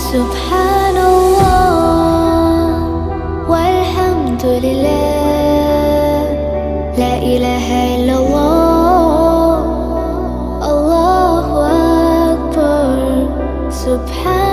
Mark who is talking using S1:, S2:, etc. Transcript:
S1: سبحان الله والحمد لله، لا إله إلا الله، الله أكبر. سبحان